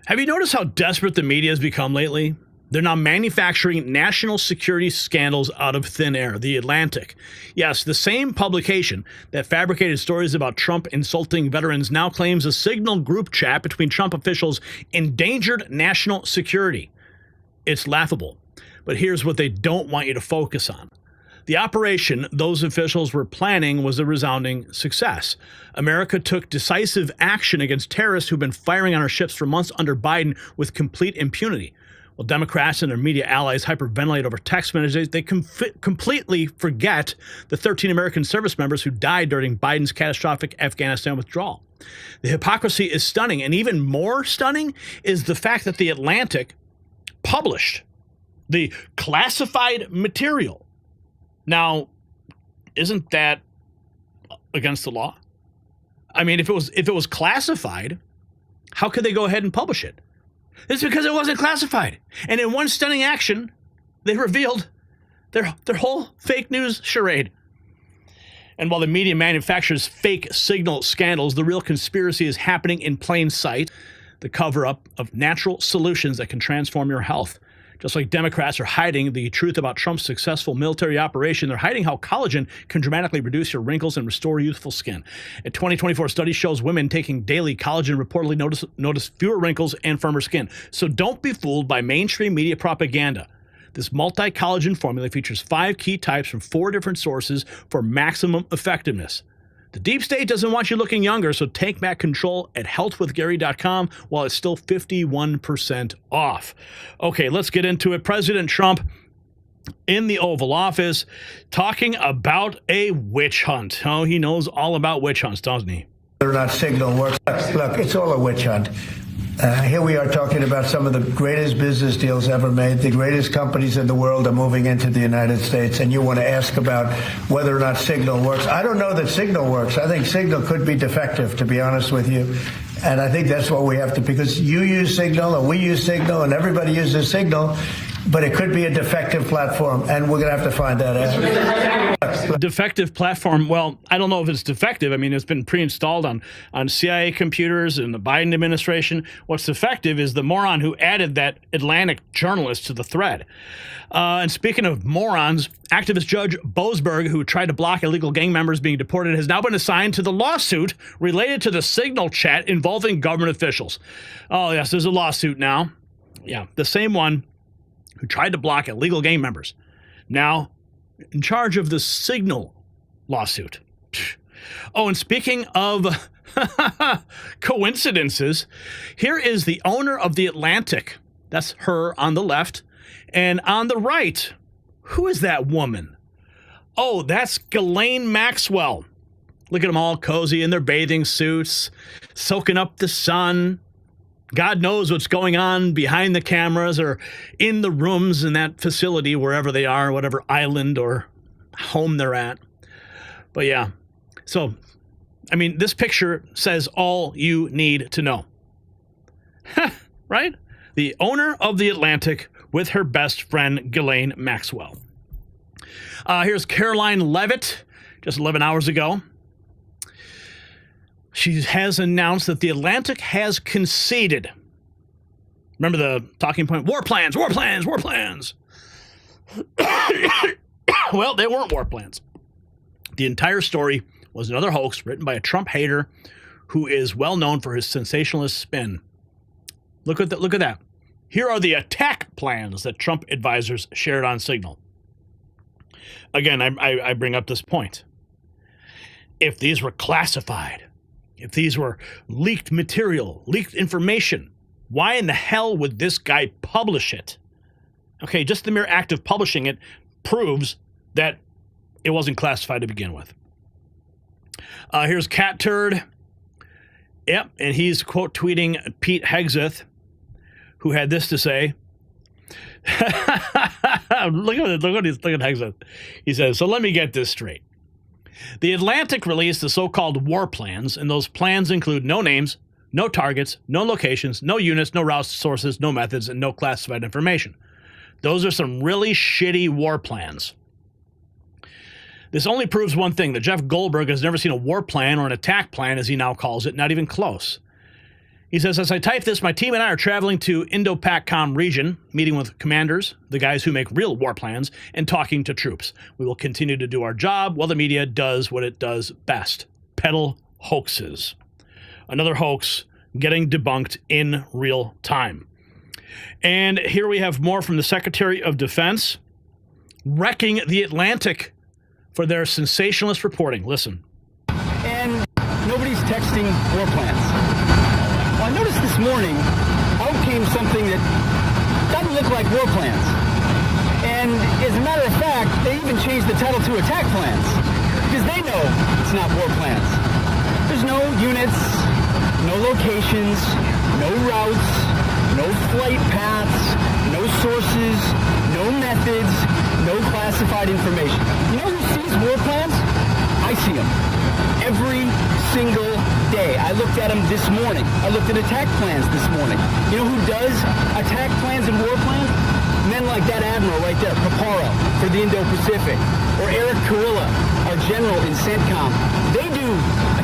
Have you noticed how desperate the media has become lately? They're now manufacturing national security scandals out of thin air. The Atlantic. Yes, the same publication that fabricated stories about Trump insulting veterans now claims a Signal group chat between Trump officials endangered national security. It's laughable. But here's what they don't want you to focus on. The operation those officials were planning was a resounding success. America took decisive action against terrorists who've been firing on our ships for months under Biden with complete impunity. While Democrats and their media allies hyperventilate over text messages, they completely forget the 13 American service members who died during Biden's catastrophic Afghanistan withdrawal. The hypocrisy is stunning, and even more stunning is the fact that the Atlantic published the classified material. Now, isn't that against the law? I mean, if it was classified, how could they go ahead and publish it? It's because it wasn't classified. And in one stunning action, they revealed their whole fake news charade. And while the media manufactures fake signal scandals, the real conspiracy is happening in plain sight, the cover-up of natural solutions that can transform your health. Just like Democrats are hiding the truth about Trump's successful military operation, they're hiding how collagen can dramatically reduce your wrinkles and restore youthful skin. A 2024 study shows women taking daily collagen reportedly notice fewer wrinkles and firmer skin. So don't be fooled by mainstream media propaganda. This multi-collagen formula features 5 key types from 4 different sources for maximum effectiveness. The deep state doesn't want you looking younger, so take back control at healthwithgary.com while it's still 51% off. Okay, let's get into it. President Trump in the Oval Office talking about a witch hunt. Oh, he knows all about witch hunts, doesn't he? Whether or not Signal works. Look, it's all a witch hunt. Here we are talking about some of the greatest business deals ever made. The greatest companies in the world are moving into the United States, and you want to ask about whether or not Signal works. I don't know that Signal works. I think Signal could be defective, to be honest with you. And I think that's what we have to, because you use Signal, and we use Signal, and everybody uses Signal, but it could be a defective platform, and we're going to have to find that out. Defective platform. Well, I don't know if it's defective. I mean, it's been pre-installed on CIA computers in the Biden administration. What's defective is the moron who added that Atlantic journalist to the thread. And speaking of morons, activist Judge Goldberg, who tried to block illegal gang members being deported, has now been assigned to the lawsuit related to the Signal chat involving government officials. Oh, yes, there's a lawsuit now. Yeah, the same one who tried to block illegal gang members. Now in charge of the Signal lawsuit. Oh, and speaking of coincidences, here is the owner of the Atlantic. That's her on the left. And on the right, who is that woman? Oh, that's Ghislaine Maxwell. Look at them all cozy in their bathing suits, soaking up the sun. God knows what's going on behind the cameras or in the rooms in that facility, wherever they are, whatever island or home they're at. But yeah, so, I mean, this picture says all you need to know. Right? The owner of the Atlantic with her best friend, Ghislaine Maxwell. Here's Caroline Leavitt, just 11 hours ago. She has announced that the Atlantic has conceded. Remember the talking point? War plans, war plans, war plans. Well, they weren't war plans. The entire story was another hoax written by a Trump hater who is well known for his sensationalist spin. Look at that. Here are the attack plans that Trump advisors shared on Signal. Again, I bring up this point. If these were classified, if these were leaked material, leaked information, why in the hell would this guy publish it? Okay, just the mere act of publishing it proves that it wasn't classified to begin with. Here's Cat Turd. Yep, and he's quote tweeting Pete Hegseth, who had this to say. Look at Hegseth. He says, so let me get this straight. The Atlantic released the so-called war plans, and those plans include no names, no targets, no locations, no units, no route sources, no methods, and no classified information. Those are some really shitty war plans. This only proves one thing, that Jeff Goldberg has never seen a war plan or an attack plan, as he now calls it, not even close. He says, as I type this, my team and I are traveling to Indo-PACOM region, meeting with commanders, the guys who make real war plans, and talking to troops. We will continue to do our job while the media does what it does best, peddle hoaxes. Another hoax getting debunked in real time. And here we have more from the Secretary of Defense, wrecking the Atlantic for their sensationalist reporting. Listen. And nobody's texting war plans. Well, I noticed this morning out came something that doesn't look like war plans. And as a matter of fact, they even changed the title to attack plans because they know it's not war plans. There's no units, no locations, no routes, no flight paths, no sources, no methods, no classified information. You know who sees war plans? I see them every single day. I looked at them this morning. I looked at attack plans this morning. You know who does attack plans and war plans? Men like that admiral right there, Paparo, for the Indo-Pacific, or Eric Kurilla, our general in CENTCOM. They do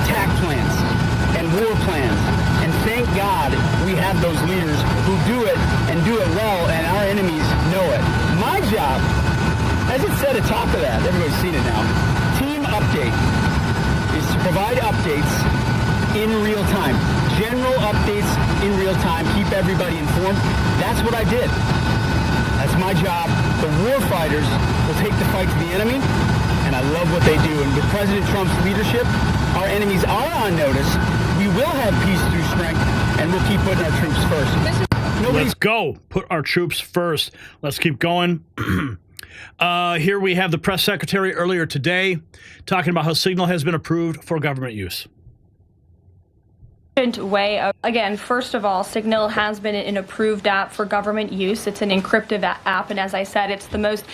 attack plans and war plans. And thank God we have those leaders who do it and do it well, and our enemies know it. My job, as it said atop of that, everybody's seen it now, team update is to provide updates in real time. General updates in real time, keep everybody informed. That's what I did. That's my job. The war fighters will take the fight to the enemy, and I love what they do. And with President Trump's leadership, our enemies are on notice. We will have peace through strength, and we'll keep putting our troops first. Let's go. Put our troops first. Let's keep going. Here we have the press secretary earlier today talking about how Signal has been approved for government use. Way of, again, first of all, Signal has been an approved app for government use. It's an encrypted app, and as I said, it's the most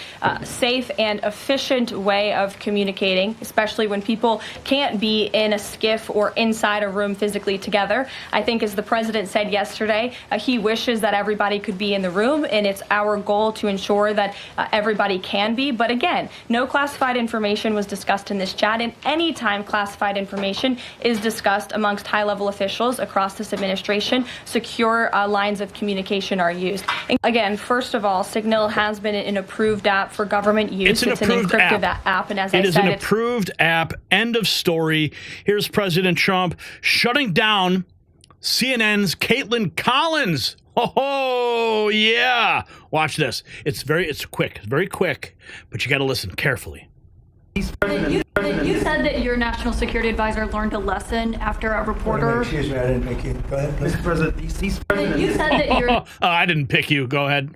safe and efficient way of communicating, especially when people can't be in a skiff or inside a room physically together. I think, as the president said yesterday, he wishes that everybody could be in the room, and it's our goal to ensure that everybody can be. But again, no classified information was discussed in this chat, and any time classified information is discussed amongst high-level officials across this administration, secure lines of communication are used. And again, first of all, Signal has been an approved app for government use. It's an encrypted app, and as I said, it is an approved app. End of story. Here's President Trump shutting down CNN's Caitlin Collins. Oh, yeah. Watch this. It's quick. It's very quick, but you got to listen carefully. You said that your national security advisor learned a lesson after a reporter. Excuse me, I didn't pick you. Go ahead, please. Mr. President, you said that your I didn't pick you. Go ahead.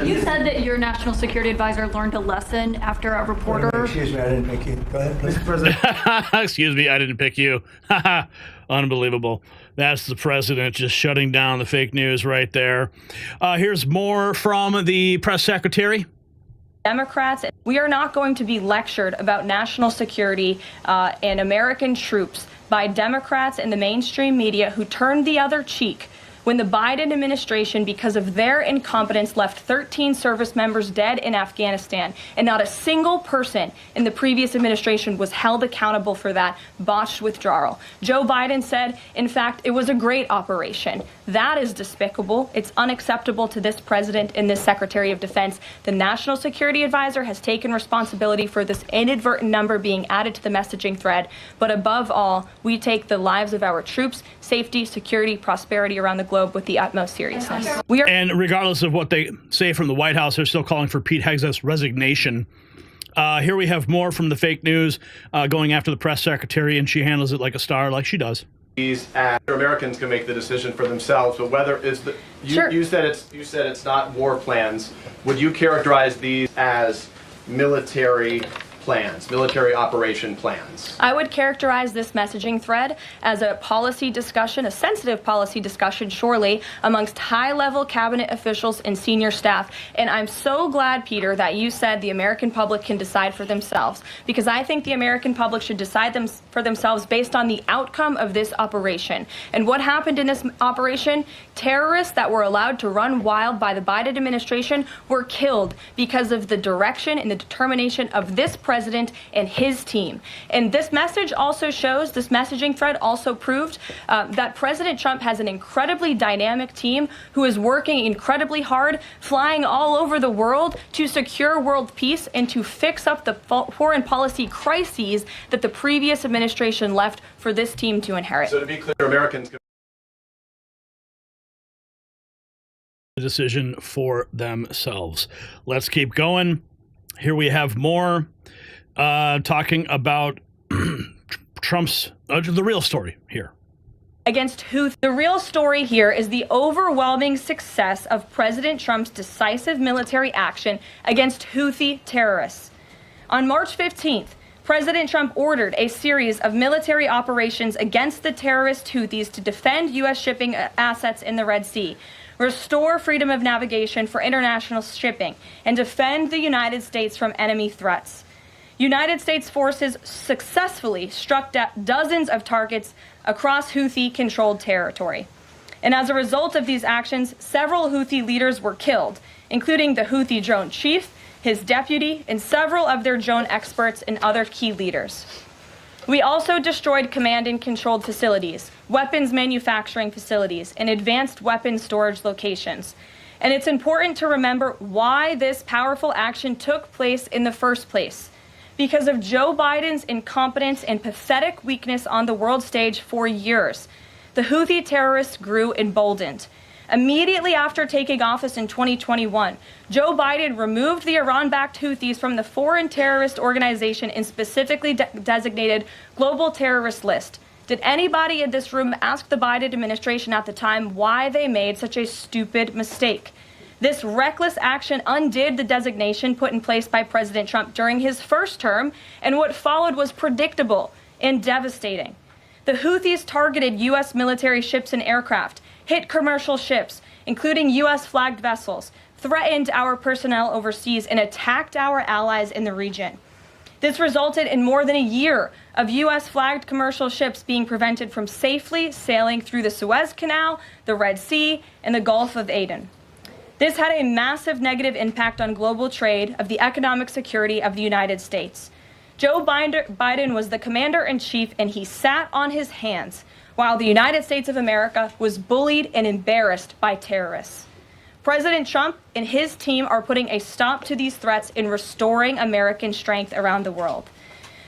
You said that your national security advisor learned a lesson after a reporter. Excuse me, I didn't pick you. Go ahead, please. Mr. President. Excuse me, I didn't pick you. Unbelievable. That's the president just shutting down the fake news right there. Here's more from the press secretary. Democrats, we are not going to be lectured about national security and American troops by Democrats and the mainstream media who turned the other cheek when the Biden administration, because of their incompetence, left 13 service members dead in Afghanistan, and not a single person in the previous administration was held accountable for that botched withdrawal. Joe Biden said, in fact, it was a great operation. That is despicable. It's unacceptable to this president and this Secretary of Defense. The National Security Advisor has taken responsibility for this inadvertent number being added to the messaging thread. But above all, we take the lives of our troops, safety, security, prosperity around the globe with the utmost seriousness. And regardless of what they say from the White House, they're still calling for Pete Hegseth's resignation. Here we have more from the fake news going after the press secretary, and she handles it like a star, like she does. Americans can make the decision for themselves, but whether it's the you said it's not war plans. Would you characterize these as military plans, military operation plans? I would characterize this messaging thread as a policy discussion, a sensitive policy discussion, surely, amongst high-level cabinet officials and senior staff. And I'm so glad, Peter, that you said the American public can decide for themselves, because I think the American public should decide for themselves based on the outcome of this operation. And what happened in this operation? Terrorists that were allowed to run wild by the Biden administration were killed because of the direction and the determination of this president president and his team. And this message also shows, this messaging thread also proved that President Trump has an incredibly dynamic team who is working incredibly hard, flying all over the world to secure world peace and to fix up the foreign policy crises that the previous administration left for this team to inherit. So to be clear, Americans the decision for themselves. Let's keep going. Here we have more talking about Trump's the real story here. Against Houthi. The real story here is the overwhelming success of President Trump's decisive military action against Houthi terrorists. On March 15th, President Trump ordered a series of military operations against the terrorist Houthis to defend U.S. shipping assets in the Red Sea, restore freedom of navigation for international shipping, and defend the United States from enemy threats. United States forces successfully struck dozens of targets across Houthi-controlled territory. And as a result of these actions, several Houthi leaders were killed, including the Houthi drone chief, his deputy, and several of their drone experts and other key leaders. We also destroyed command and controlled facilities, weapons manufacturing facilities, and advanced weapons storage locations. And it's important to remember why this powerful action took place in the first place. Because of Joe Biden's incompetence and pathetic weakness on the world stage for years, the Houthi terrorists grew emboldened. Immediately after taking office in 2021, Joe Biden removed the Iran-backed Houthis from the foreign terrorist organization and specifically designated global terrorist list. Did anybody in this room ask the Biden administration at the time why they made such a stupid mistake? This reckless action undid the designation put in place by President Trump during his first term, and what followed was predictable and devastating. The Houthis targeted U.S. military ships and aircraft, hit commercial ships, including U.S.-flagged vessels, threatened our personnel overseas, and attacked our allies in the region. This resulted in more than a year of U.S.-flagged commercial ships being prevented from safely sailing through the Suez Canal, the Red Sea, and the Gulf of Aden. This had a massive negative impact on global trade of the economic security of the United States. Joe Biden was the commander-in-chief, and he sat on his hands while the United States of America was bullied and embarrassed by terrorists. President Trump and his team are putting a stop to these threats and restoring American strength around the world.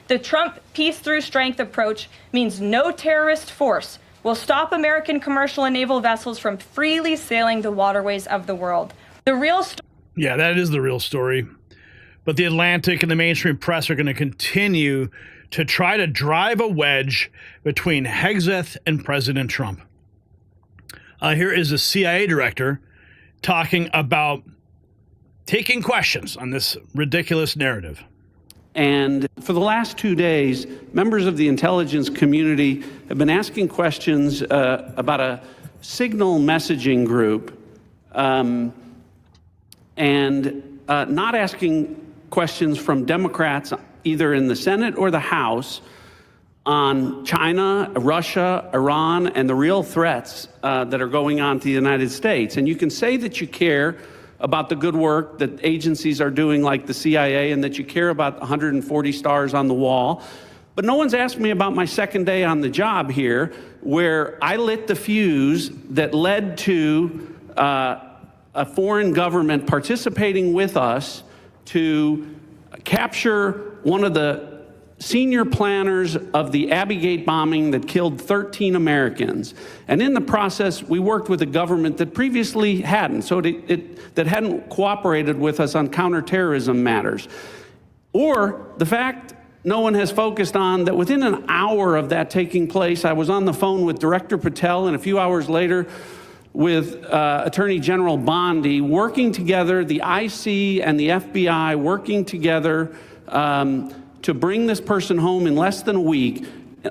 The Trump peace through strength approach means no terrorist force will stop American commercial and naval vessels from freely sailing the waterways of the world. The real story. Yeah, that is the real story. But the Atlantic and the mainstream press are going to continue to try to drive a wedge between Hegseth and President Trump. Here is a CIA director talking about taking questions on this ridiculous narrative. And for the last 2 days, members of the intelligence community have been asking questions about a signal messaging group and not asking questions from Democrats either in the Senate or the House on China, Russia, Iran, and the real threats that are going on to the United States. And you can say that you care about the good work that agencies are doing like the CIA and that you care about 140 stars on the wall. But no one's asked me about my second day on the job here, where I lit the fuse that led to a foreign government participating with us to capture one of the senior planners of the Abbey Gate bombing that killed 13 Americans. And in the process, we worked with a government that previously hadn't, that hadn't cooperated with us on counterterrorism matters. Or the fact no one has focused on that within an hour of that taking place, I was on the phone with Director Patel, and a few hours later with Attorney General Bondi, working together, the IC and the FBI working together to bring this person home in less than a week.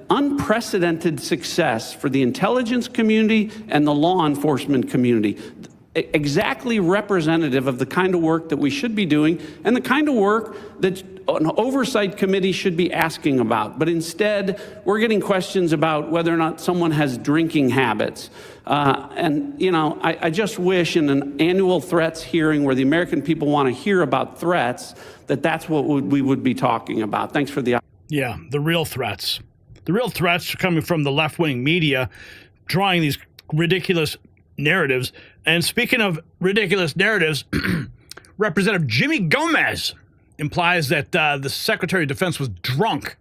Unprecedented success for the intelligence community and the law enforcement community. exactly representative of the kind of work that we should be doing and the kind of work that an oversight committee should be asking about. But instead, we're getting questions about whether or not someone has drinking habits. And, you know, I just wish in an annual threats hearing where the American people want to hear about threats, that's what we would be talking about. Thanks for the opportunity. Yeah, the real threats. The real threats are coming from the left-wing media drawing these ridiculous narratives. And speaking of ridiculous narratives, Representative Jimmy Gomez implies that the Secretary of Defense was drunk.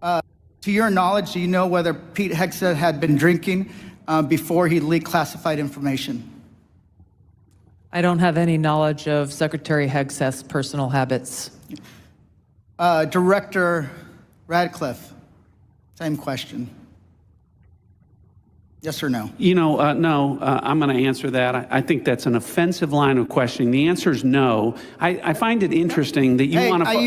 To your knowledge, do you know whether Pete Hegseth had been drinking before he leaked classified information? I don't have any knowledge of Secretary Hegseth's personal habits. Director Radcliffe, same question. Yes or no? You know, no, I'm going to answer that. I think that's an offensive line of questioning. The answer is no. I find it interesting that you want to.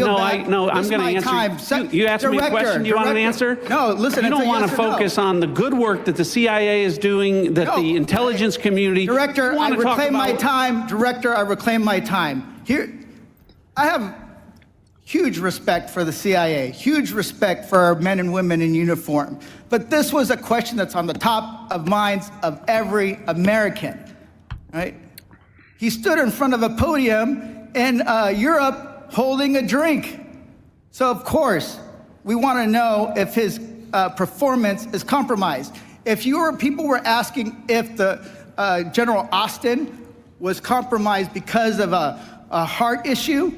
No, I'm going to answer. You asked me a question. You want an answer? No, listen. You don't want to focus on the good work that the CIA is doing, that the intelligence community. Director, I reclaim my time. Director, I reclaim my time. Here, I have huge respect for the CIA, huge respect for our men and women in uniform. But this was a question that's on the top of minds of every American, right? He stood in front of a podium in Europe holding a drink. So of course, we want to know if his performance is compromised. If people were asking if the General Austin was compromised because of a heart issue,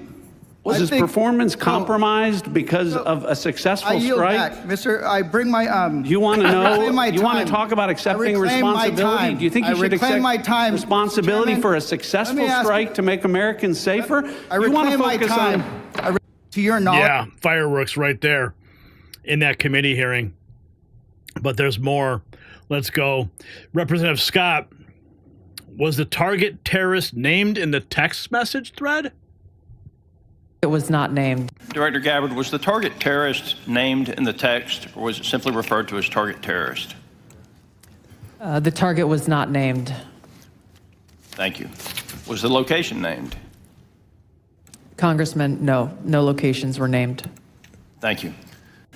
was his performance compromised because of a successful I yield strike? Back. Mr. I bring my You want to know? You want time. to talk about accepting responsibility? Do you think you should accept responsibility for a successful strike to make Americans safer? You want to focus on to your knowledge. Yeah, fireworks right there in that committee hearing. But there's more. Let's go. Representative Scott, was the target terrorist named in the text message thread? It was not named. Director Gabbard, was the target terrorist named in the text, or was it simply referred to as target terrorist? The target was not named. Thank you. Was the location named? Congressman, no locations were named. Thank you.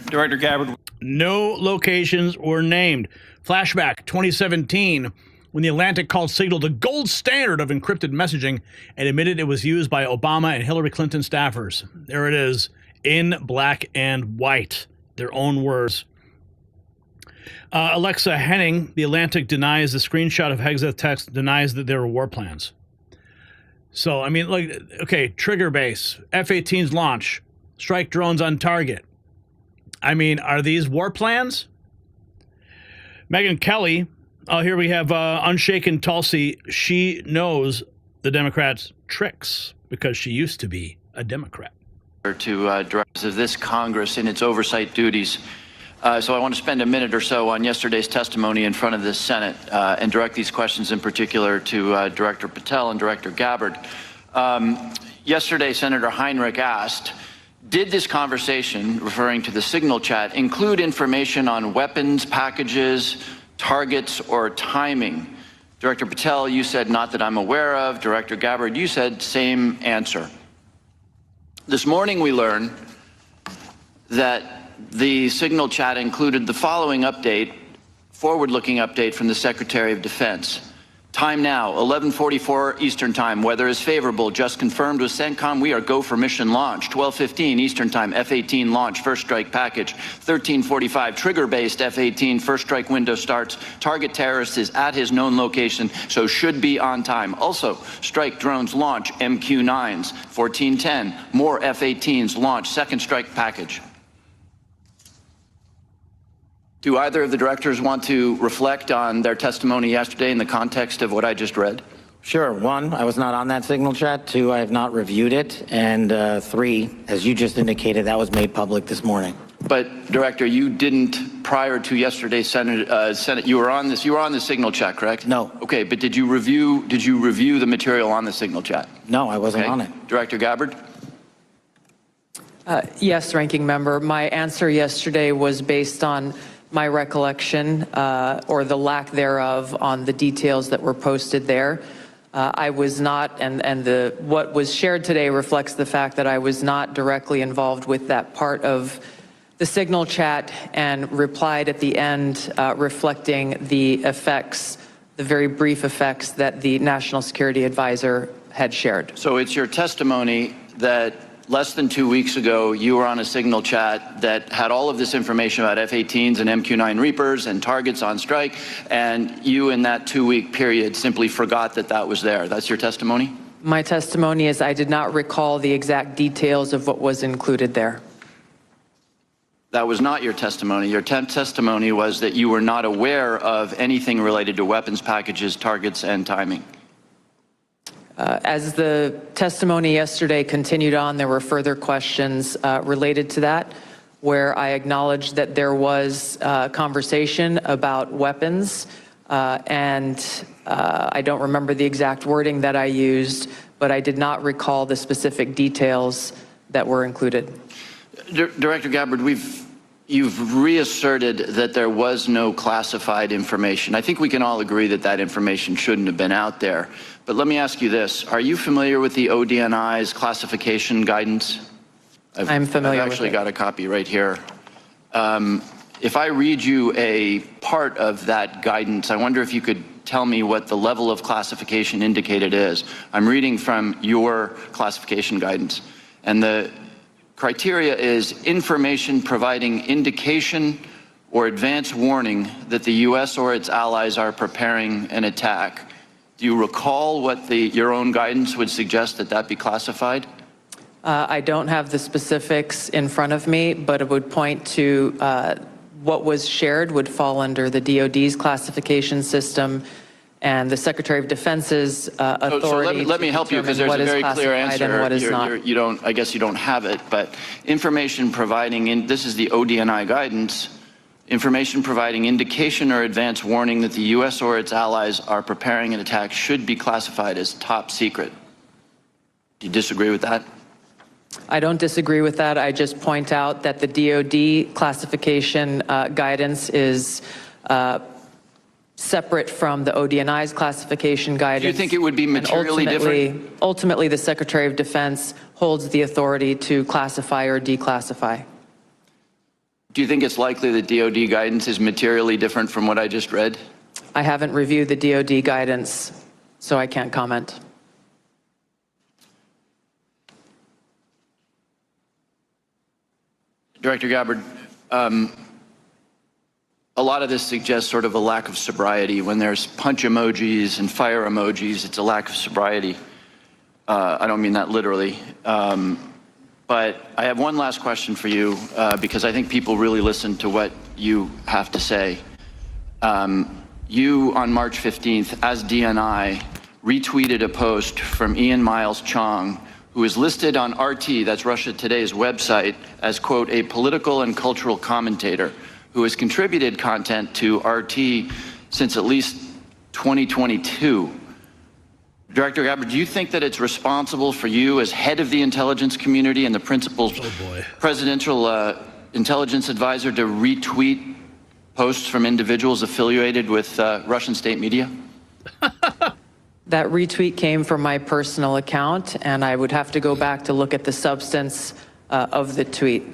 Director Gabbard. No locations were named. Flashback 2017. When the Atlantic called Signal the gold standard of encrypted messaging and admitted it was used by Obama and Hillary Clinton staffers. There it is, in black and white, their own words. Alexa Henning, the Atlantic denies the screenshot of Hegseth text, denies that there were war plans. So, I mean, like, okay, trigger base, F-18s launch, strike drones on target. I mean, are these war plans? Megyn Kelly. Oh, here we have Unshaken Tulsi. She knows the Democrats' tricks because she used to be a Democrat. To directors of this Congress in its oversight duties. So I want to spend a minute or so on yesterday's testimony in front of the Senate and direct these questions in particular to Director Patel and Director Gabbard. Yesterday, Senator Heinrich asked, did this conversation, referring to the Signal chat, include information on weapons packages, targets, or timing? Director Patel, you said not that I'm aware of. Director Gabbard, you said same answer. This morning we learned that the Signal chat included the following update, forward-looking update from the Secretary of Defense. Time now, 11:44 Eastern Time. Weather is favorable. Just confirmed with CENTCOM. We are go for mission launch. 12:15 Eastern Time. F-18 launch. First strike package. 13:45 trigger-based F-18. First strike window starts. Target terrorist is at his known location, so should be on time. Also, strike drones launch. MQ-9s. 14:10. More F-18s launch. Second strike package. Do either of the directors want to reflect on their testimony yesterday in the context of what I just read? Sure. One, I was not on that Signal chat. Two, I have not reviewed it. And three, as you just indicated, that was made public this morning. But Director, you didn't, prior to yesterday's Senate, you were on the Signal chat, correct? No. Okay, but did you review the material on the Signal chat? No, I wasn't on it. Director Gabbard? Yes, Ranking Member. My answer yesterday was based on my recollection or the lack thereof on the details that were posted there. I was not, and what was shared today reflects the fact that I was not directly involved with that part of the Signal chat and replied at the end reflecting the effects, the very brief effects that the National Security Advisor had shared. So it's your testimony that less than 2 weeks ago, you were on a Signal chat that had all of this information about F-18s and MQ-9 Reapers and targets on strike, and you in that 2-week period simply forgot that that was there. That's your testimony? My testimony is I did not recall the exact details of what was included there. That was not your testimony. Your testimony was that you were not aware of anything related to weapons packages, targets, and timing. As the testimony yesterday continued on, there were further questions related to that, where I acknowledged that there was conversation about weapons, and I don't remember the exact wording that I used, but I did not recall the specific details that were included. Director Gabbard, you've reasserted that there was no classified information. I think we can all agree that that information shouldn't have been out there. But let me ask you this. Are you familiar with the ODNI's classification guidance? I'm familiar with it. I've actually got a copy right here. If I read you a part of that guidance, I wonder if you could tell me what the level of classification indicated is. I'm reading from your classification guidance. And the criteria is information providing indication or advance warning that the U.S. or its allies are preparing an attack. Do you recall what your own guidance would suggest that be classified? I don't have the specifics in front of me, but it would point to what was shared would fall under the DoD's classification system and the Secretary of Defense's authority. So let me help you, because there's a very clear answer. And what is not. You don't, I guess you don't have it, but information providing, this is the ODNI guidance, information providing indication or advance warning that the U.S. or its allies are preparing an attack should be classified as top secret. Do you disagree with that? I don't disagree with that. I just point out that the DoD classification guidance is separate from the ODNI's classification guidance. Do you think it would be materially different? Ultimately, the Secretary of Defense holds the authority to classify or declassify. Do you think it's likely that DoD guidance is materially different from what I just read? I haven't reviewed the DoD guidance, so I can't comment. Director Gabbard, a lot of this suggests sort of a lack of sobriety. When there's punch emojis and fire emojis, it's a lack of sobriety. I don't mean that literally. But I have one last question for you, because I think people really listen to what you have to say. You, on March 15th, as DNI, retweeted a post from Ian Miles Chong, who is listed on RT, that's Russia Today's website, as, quote, a political and cultural commentator who has contributed content to RT since at least 2022. Director Gabbard, do you think that it's responsible for you as head of the intelligence community and the principal presidential intelligence advisor to retweet posts from individuals affiliated with Russian state media? That retweet came from my personal account, and I would have to go back to look at the substance of the tweet.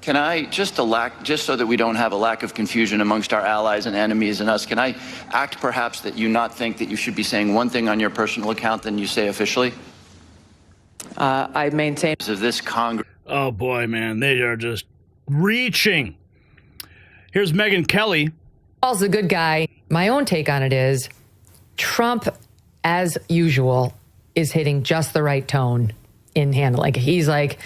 Can I, just so that we don't have a lack of confusion amongst our allies and enemies and us, can I act perhaps that you not think that you should be saying one thing on your personal account than you say officially? I maintain of this Congress. Oh boy, man, they are just reaching. Here's Megyn Kelly. Paul's a good guy. My own take on it is Trump, as usual, is hitting just the right tone in handling. He's like,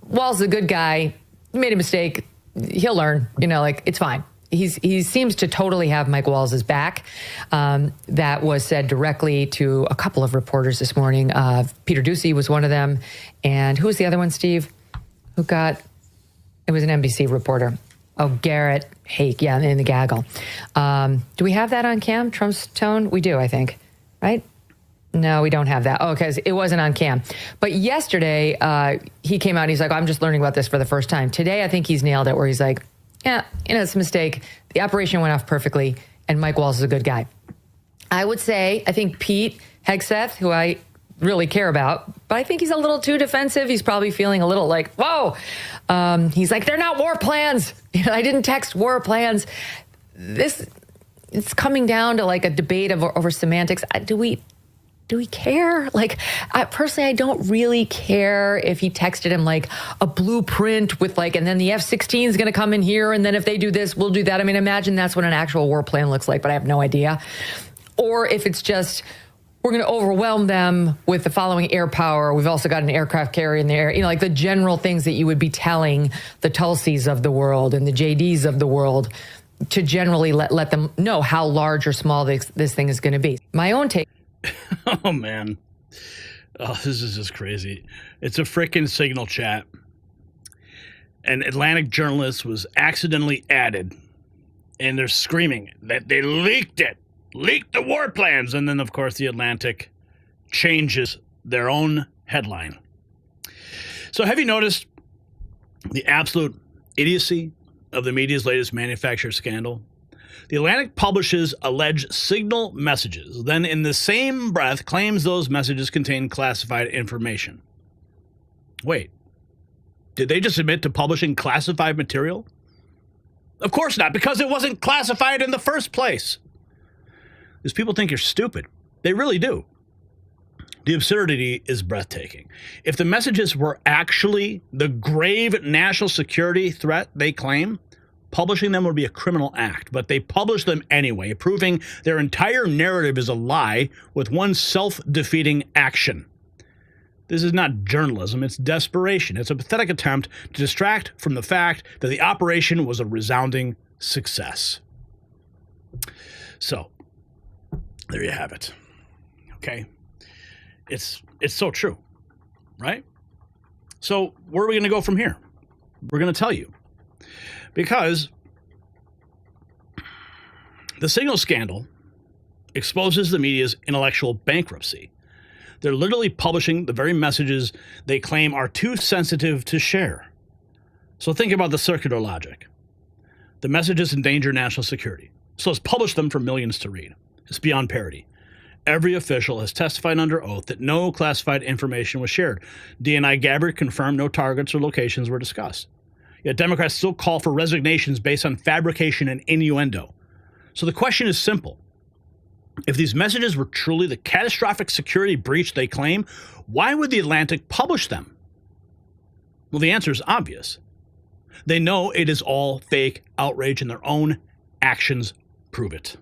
Wall's a good guy. He made a mistake. He'll learn. It's fine. He seems to totally have Mike Walls' back. That was said directly to a couple of reporters this morning. Peter Doocy was one of them. And who was the other one, Steve? It was an NBC reporter. Oh, Garrett Hake. Yeah, in the gaggle. Do we have that on cam, Trump's tone? We do, I think. Right? No, we don't have that. Oh, because it wasn't on cam. But yesterday, he came out and he's like, I'm just learning about this for the first time. Today, I think he's nailed it, where he's like, yeah, it's a mistake. The operation went off perfectly, and Mike Waltz is a good guy. I would say, I think Pete Hegseth, who I really care about, but I think he's a little too defensive. He's probably feeling a little like, whoa. He's like, they're not war plans. I didn't text war plans. It's coming down to like a debate over semantics. Do we care? Like, personally, I don't really care if he texted him like a blueprint with like, and then the F-16 is going to come in here, and then if they do this, we'll do that. I mean, imagine that's what an actual war plan looks like, but I have no idea. Or if it's just, we're going to overwhelm them with the following air power. We've also got an aircraft carrier in there. Like the general things that you would be telling the Tulsis of the world and the JDs of the world to generally let them know how large or small this thing is going to be. My own take. Oh, man. Oh, this is just crazy. It's a frickin' signal chat. An Atlantic journalist was accidentally added, and they're screaming that they leaked it. Leaked the war plans. And then, of course, the Atlantic changes their own headline. So have you noticed the absolute idiocy of the media's latest manufacturer scandal? The Atlantic publishes alleged signal messages, then in the same breath claims those messages contain classified information. Wait, did they just admit to publishing classified material? Of course not, because it wasn't classified in the first place. These people think you're stupid. They really do. The absurdity is breathtaking. If the messages were actually the grave national security threat they claim, publishing them would be a criminal act, but they publish them anyway, proving their entire narrative is a lie with one self-defeating action. This is not journalism, it's desperation. It's a pathetic attempt to distract from the fact that the operation was a resounding success. So, there you have it. Okay? It's so true, right? So, where are we going to go from here? We're going to tell you. Because the signal scandal exposes the media's intellectual bankruptcy. They're literally publishing the very messages they claim are too sensitive to share. So think about the circular logic. The messages endanger national security. So let's publish them for millions to read. It's beyond parody. Every official has testified under oath that no classified information was shared. DNI Gabbard confirmed no targets or locations were discussed. Yet Democrats still call for resignations based on fabrication and innuendo. So the question is simple. If these messages were truly the catastrophic security breach they claim, why would the Atlantic publish them? Well, the answer is obvious. They know it is all fake outrage, and their own actions prove it.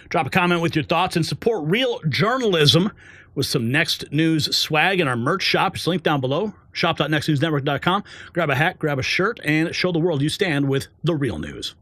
Drop a comment with your thoughts and support real journalism with some Next News swag in our merch shop. It's linked down below, shop.nextnewsnetwork.com. Grab a hat, grab a shirt, and show the world you stand with the real news.